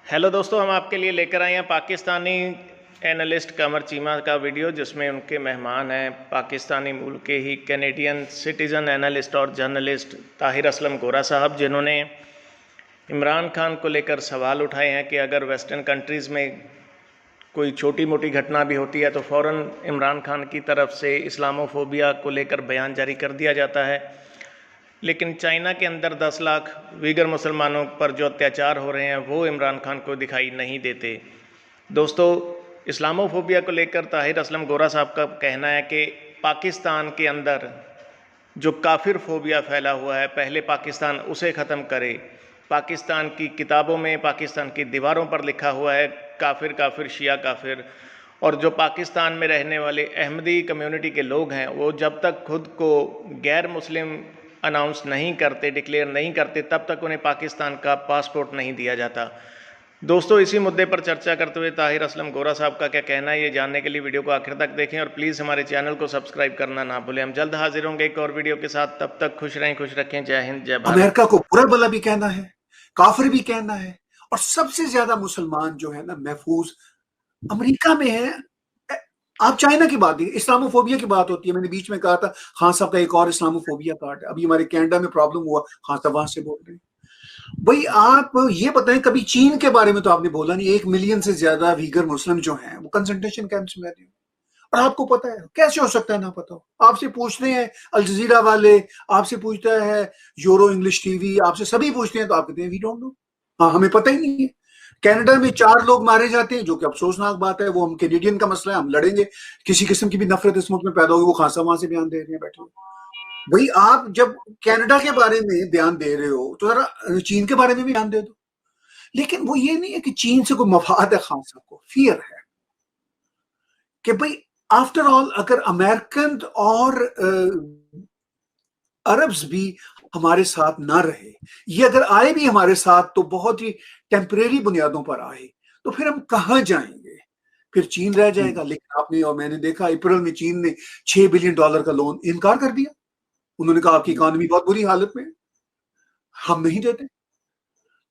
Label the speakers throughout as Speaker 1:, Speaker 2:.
Speaker 1: Hello दोस्तों, हम आपके लिए लेकर आए हैं पाकिस्तानी एनालिस्ट कमर चीमा का वीडियो, जिसमें उनके मेहमान हैं पाकिस्तानी मूल के ही कैनेडियन सिटीज़न एनालिस्ट और जर्नलिस्ट ताहिर असलम गोरा साहब, जिन्होंने इमरान खान को लेकर सवाल उठाए हैं कि अगर वेस्टर्न कंट्रीज़ में कोई छोटी मोटी घटना भी होती है तो फ़ौरन इमरान खान की तरफ से इस्लामोफोबिया को लेकर बयान जारी कर दिया जाता है, लेकिन चाइना के अंदर 10 लाख वीगर मुसलमानों पर जो अत्याचार हो रहे हैं वो इमरान खान को दिखाई नहीं देते। दोस्तों, इस्लामोफोबिया को लेकर ताहिर असलम गोरा साहब का कहना है कि पाकिस्तान के अंदर जो काफिर फोबिया फैला हुआ है, पहले पाकिस्तान उसे ख़त्म करे। पाकिस्तान की किताबों में, पाकिस्तान की दीवारों पर लिखा हुआ है काफिर काफिर शिया काफिर, और जो पाकिस्तान में रहने वाले अहमदी कम्युनिटी के लोग हैं वो जब तक खुद को गैर मुस्लिम अनाउंस नहीं करते, डिक्लेयर नहीं करते, तब तक उन्हें पाकिस्तान का पासपोर्ट नहीं दिया जाता। दोस्तों, इसी मुद्दे पर चर्चा करते हुए ताहिर असलम गोरा साहब का क्या कहना है, ये जानने के लिए वीडियो को आखिर तक देखें और प्लीज़ हमारे चैनल को सब्सक्राइब करना ना भूलें। हम जल्द हाजिर होंगे एक और वीडियो के साथ। तब तक खुश रहें, खुश रखें। जय हिंद, जय भारत।
Speaker 2: अमेरिका को बुरा भला भी कहना है, काफिर भी कहना है, और सबसे ज्यादा मुसलमान जो है ना महफूज अमेरिका में है। आप चाइना की बात देखिए, इस्लामोफोबिया की बात होती है। मैंने बीच में कहा था खान साहब का एक और इस्लामोफोबिया कार्ड है। अभी हमारे कनाडा में प्रॉब्लम हुआ, खान साहब वहां से बोल रहे हैं। भाई आप ये बताएं, कभी चीन के बारे में तो आपने बोला नहीं। 1 मिलियन से ज्यादा वीगर मुस्लिम जो हैं वो कंसंट्रेशन कैंप्स में रहते हैं, और आपको पता है। कैसे हो सकता है ना पता हो? आपसे पूछते हैं अल जजीरा वाले, आपसे पूछता है यूरो इंग्लिश टीवी, आपसे सभी पूछते हैं तो आप कहते हैं वी डोंट नो। हाँ, हमें पता ही नहीं है। कनाडा में 4 लोग मारे जाते हैं, जो कि अफसोसनाक बात है। वो हम कैनेडियन का मसला है, हम लड़ेंगे। किसी किस्म की भी नफरत इस मुल्क में पैदा होगी, वो खासा वहां से बयान दे रहे हैं बैठे। भाई आप जब कनाडा के बारे में बयान दे रहे हो तो जरा चीन के बारे में भी बयान दे दो। लेकिन वो ये नहीं है कि चीन से कोई मफाद है, खान साहब को फियर है कि भाई आफ्टर ऑल अगर अमेरिकन और अरब्स भी हमारे साथ ना रहे, ये अगर आए भी हमारे साथ तो बहुत ही टेम्परेरी बुनियादों पर आए, तो फिर हम कहाँ जाएंगे? फिर चीन रह जाएगा। लेकिन आपने और मैंने देखा अप्रैल में चीन ने $6 बिलियन का लोन इनकार कर दिया। उन्होंने कहा आपकी इकोनॉमी बहुत बुरी हालत में, हम नहीं देते।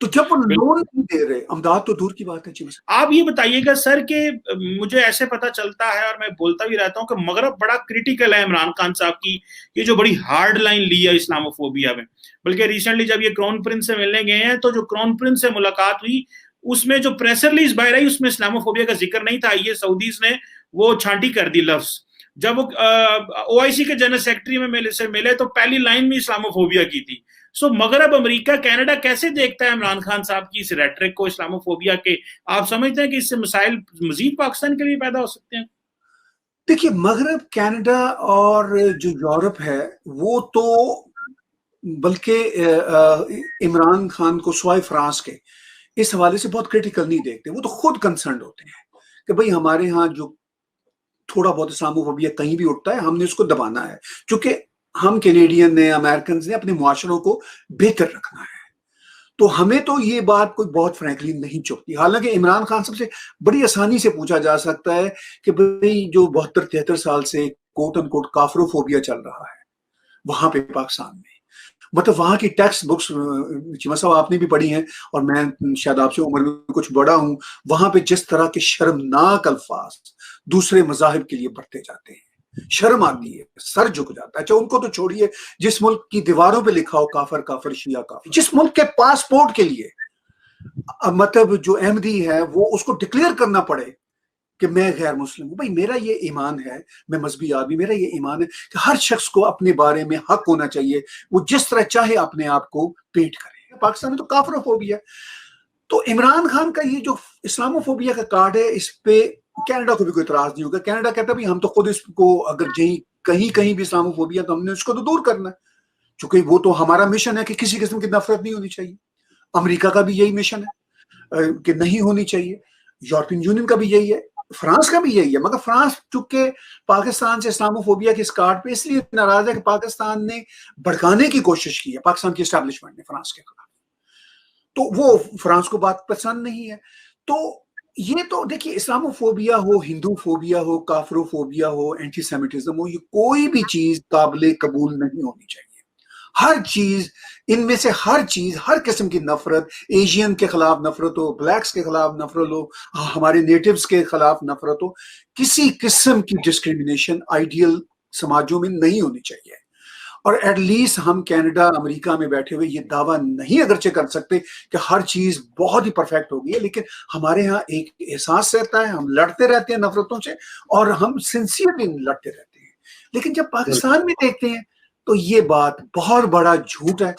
Speaker 2: तो जब वो लोन नहीं दे रहे, अमदाद तो दूर की बात है। जी
Speaker 3: आप ये बताइएगा सर कि मुझे ऐसे पता चलता है और मैं बोलता भी रहता हूँ कि मगरब बड़ा क्रिटिकल है इमरान खान साहब की ये जो बड़ी हार्ड लाइन ली है इस्लामोफोबिया में। बल्कि रिसेंटली जब ये क्राउन प्रिंस से मिलने गए हैं तो जो क्राउन प्रिंस से मुलाकात हुई उसमें जो प्रेस रिलीज बाहर आई उसमें इस्लामोफोबिया का जिक्र नहीं था। ये सऊदीज ने वो छांटी कर दी लफ्ज। जब वो ओआईसी के जनरल सेक्रेटरी में से मिले तो पहली लाइन में इस्लामोफोबिया की थी। सो मगरब, अमेरिका, कनाडा कैसे देखता है इमरान खान साहब की इस रेटरिक को, इस्लामोफोबिया के? आप समझते हैं कि इससे मसाइल मजीद पाकिस्तान के लिए पैदा हो सकते हैं?
Speaker 2: देखिए, मगरब, कनाडा और जो यूरोप है वो तो बल्कि इमरान खान को स्वाय फ्रांस के इस हवाले से बहुत क्रिटिकल नहीं देखते। वो तो खुद कंसर्न होते हैं कि भाई हमारे यहाँ जो थोड़ा बहुत इस्लामोफोबिया कहीं भी उठता है हमने उसको दबाना है, क्योंकि हम कैनेडियन ने, अमेरिकन ने अपने मुआशरों को बेहतर रखना है। तो हमें तो ये बात कोई बहुत फ्रैंकली नहीं चुभती। हालांकि इमरान खान सबसे बड़ी आसानी से पूछा जा सकता है कि भाई जो 72-73 साल से कोट एंड कोट काफरोफोबिया चल रहा है वहां पे पाकिस्तान में, मतलब वहां की टेक्स्ट बुक्स चीमा साहब आपने भी पढ़ी हैं और मैं शायद आपसे उम्र में कुछ बड़ा हूं, वहां पे जिस तरह के शर्मनाक अल्फाज दूसरे मजाहिब के लिए बरते जाते हैं, शर्म आती है, सर झुक जाता है। अच्छा, उनको तो छोड़िए, जिस मुल्क की दीवारों पे लिखा हो काफर काफर शिया काफर, जिस मुल्क के पासपोर्ट के लिए मतलब जो अहमदी है वो उसको डिक्लेयर करना पड़े कि मैं गैर मुस्लिम हूं। भाई मेरा ये ईमान है, मैं मजहबी आदमी, मेरा ये ईमान है कि हर शख्स को अपने बारे में हक होना चाहिए, वो जिस तरह चाहे अपने आप को पेंट करे। पाकिस्तान में तो काफरोफोबिया। तो इमरान खान का ये जो इस्लामोफोबिया का कार्ड है, इस पे कनाडा को भी कोई इतराज नहीं होगा। कनाडा कहता है हम तो खुद इसको अगर कहीं कहीं भी इस्लामोफोबिया तो हमने उसको तो दूर करना है, क्योंकि वो तो हमारा मिशन है कि किसी किस्म की नफरत नहीं होनी चाहिए। अमेरिका का भी यही मिशन है कि नहीं होनी चाहिए। यूरोपियन यूनियन का भी यही है, फ्रांस का भी यही है। मगर फ्रांस चूंकि पाकिस्तान से इस्लामोफोबिया के इस कार्ड पे इसलिए नाराज है कि पाकिस्तान ने भड़काने की कोशिश की है, पाकिस्तान की एस्टैब्लिशमेंट ने फ्रांस के खिलाफ, तो वो फ्रांस को बात पसंद नहीं है। तो ये तो देखिए, इस्लामोफोबिया हो, हिंदू फोबिया हो, काफरोफोबिया हो, एंटीसेमिटिज्म हो, ये कोई भी चीज काबिले कबूल नहीं होनी चाहिए। ہر چیز ان میں سے ہر چیز، ہر قسم کی نفرت، ایشین کے خلاف نفرت ہو، بلیکس کے خلاف نفرت ہو، ہمارے نیٹیوز کے خلاف نفرت ہو، کسی قسم کی ڈسکریمنیشن آئیڈیل سماجوں میں نہیں ہونی چاہیے. اور ایٹ لیسٹ ہم کینیڈا امریکہ میں بیٹھے ہوئے یہ دعویٰ نہیں اگرچہ کر سکتے کہ ہر چیز بہت ہی پرفیکٹ ہو گئی ہے، لیکن ہمارے ہاں ایک احساس رہتا ہے، ہم لڑتے رہتے ہیں نفرتوں سے اور ہم سنسیئرلی لڑتے رہتے ہیں. لیکن جب پاکستان میں دیکھتے ہیں تو یہ بات بہت بڑا جھوٹ ہے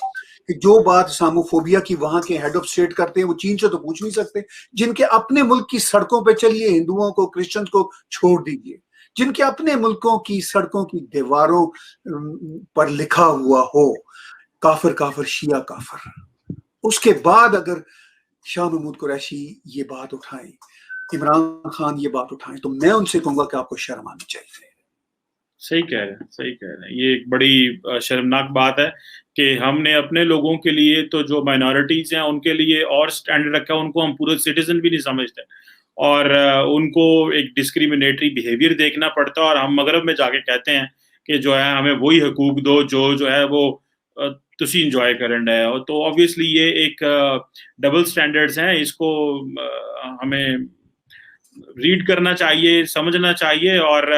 Speaker 2: کہ جو بات اسلاموفوبیا کی وہاں کے ہیڈ آف اسٹیٹ کرتے ہیں وہ چین سے تو پوچھ نہیں سکتے. جن کے اپنے ملک کی سڑکوں پہ چلیے، ہندوؤں کو کرسچنز کو چھوڑ دیجیے، جن کے اپنے ملکوں کی سڑکوں کی دیواروں پر لکھا ہوا ہو کافر کافر شیعہ کافر، اس کے بعد اگر شاہ محمود قریشی یہ بات اٹھائیں، عمران خان یہ بات اٹھائیں، تو میں ان سے کہوں گا کہ آپ کو شرم آنی چاہیے.
Speaker 3: صحیح کہہ رہے ہیں، صحیح کہہ رہے ہیں. یہ ایک بڑی شرمناک بات ہے کہ ہم نے اپنے لوگوں کے لیے تو جو مائنورٹیز ہیں ان کے لیے اور سٹینڈرڈ رکھا، ان کو ہم پورے سٹیزن بھی نہیں سمجھتے اور ان کو ایک ڈسکریمنیٹری بیہیویئر دیکھنا پڑتا ہے. اور ہم مغرب میں جا کے کہتے ہیں کہ جو ہے ہمیں وہی حقوق دو جو ہے وہ تسی انجوائے کرن ہے. تو آبویسلی یہ ایک ڈبل سٹینڈرڈز ہیں، اس کو ہمیں ریڈ کرنا چاہیے، سمجھنا چاہیے. اور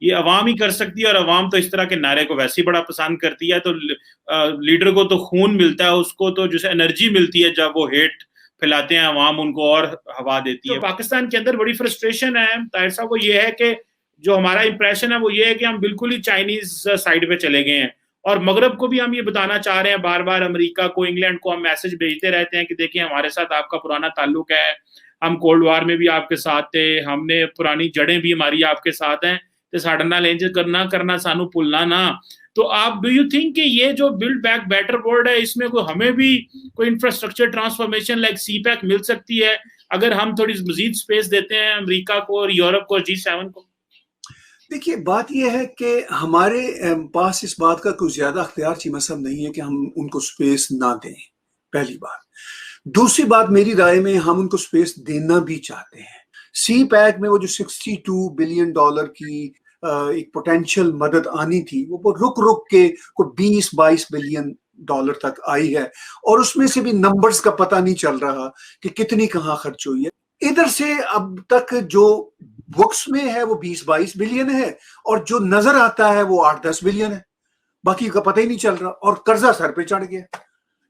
Speaker 3: یہ عوام ہی کر سکتی ہے، اور عوام تو اس طرح کے نعرے کو ویسے ہی بڑا پسند کرتی ہے. تو لیڈر کو تو خون ملتا ہے، اس کو تو جسے انرجی ملتی ہے جب وہ ہیٹ پھیلاتے ہیں عوام، ان کو اور ہوا دیتی ہے. تو پاکستان کے اندر بڑی فرسٹریشن ہے طاہر صاحب، وہ یہ ہے کہ جو ہمارا امپریشن ہے وہ یہ ہے کہ ہم بالکل ہی چائنیز سائڈ پہ چلے گئے ہیں. اور مغرب کو بھی ہم یہ بتانا چاہ رہے ہیں، بار بار امریکہ کو، انگلینڈ کو ہم میسج بھیجتے رہتے ہیں کہ دیکھیں ہمارے ساتھ آپ کا پرانا تعلق ہے، ہم کولڈ وار میں بھی آپ کے ساتھ تھے، ہم نے پرانی جڑیں بھی ہماری آپ کے ساتھ ہیں، تے ساڈے نال انج کرنا سانو بھولنا نہ. تو آپ ڈو یو تھنک کہ یہ جو بلڈ بیک بیٹر ورلڈ ہے اس میں کوئی ہمیں بھی کوئی انفراسٹرکچر ٹرانسفارمیشن لائک سی پیک مل سکتی ہے اگر ہم تھوڑی مزید اسپیس دیتے ہیں امریکہ کو اور یورپ کو اور G7 کو؟
Speaker 2: دیکھیے بات یہ ہے کہ ہمارے پاس اس بات کا کوئی زیادہ اختیار چیمہ صاحب نہیں ہے کہ ہم ان کو سپیس نہ دیں، پہلی بات. دوسری بات میری رائے میں ہم ان کو سپیس دینا بھی چاہتے ہیں. سی پیک میں وہ جو $62 بلین کی ایک پوٹینشیل مدد آنی تھی وہ رک کے کوئی 20-22 بلین ڈالر تک آئی ہے، اور اس میں سے بھی نمبرز کا پتہ نہیں چل رہا کہ کتنی کہاں خرچ ہوئی ہے. ادھر سے اب تک جو بکس میں ہے وہ 20-22 بلین ہے، اور جو نظر آتا ہے وہ 8-10 بلین ہے، باقی کا پتہ ہی نہیں چل رہا، اور قرضہ سر پہ چڑھ گیا.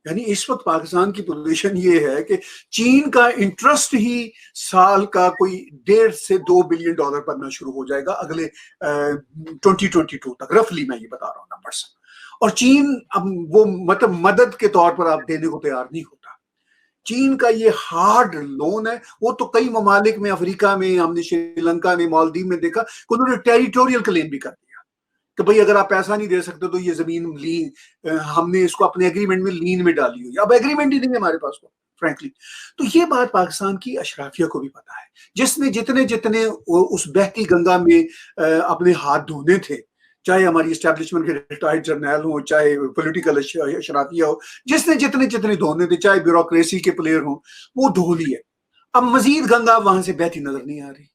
Speaker 2: یعنی اس وقت پاکستان کی پوزیشن یہ ہے کہ چین کا انٹرسٹ ہی سال کا کوئی 1.5 سے 2 بلین ڈالر بننا شروع ہو جائے گا اگلے 2022 تک، رفلی میں یہ بتا رہا ہوں نمبرز. اور چین اب وہ مطلب مدد کے طور پر آپ دینے کو تیار نہیں ہوتا. چین کا یہ ہارڈ لون ہے. وہ تو کئی ممالک میں، افریقہ میں، ہم نے شری لنکا میں، مالدیو میں دیکھا کہ انہوں نے ٹیریٹوریل کلیم بھی کر دیا کہ بھئی اگر آپ پیسہ نہیں دے سکتے تو یہ زمین ہم نے اس کو اپنے ایگریمنٹ میں لین میں ڈالی ہوئی. اب ایگریمنٹ ہی نہیں ہے ہمارے پاس کو فرینکلی. تو یہ بات پاکستان کی اشرافیہ کو بھی پتا ہے، جس نے جتنے اس بہتی گنگا میں اپنے ہاتھ دھونے تھے، چاہے ہماری اسٹیبلشمنٹ کے ریٹائرڈ جرنیل ہوں، چاہے پولیٹیکل اشرافیہ ہو، جس نے جتنے دھونے تھے، چاہے بیوروکریسی کے پلیئر ہوں، وہ دھو لیے. اب مزید گنگا وہاں سے بہتی نظر نہیں آ رہی.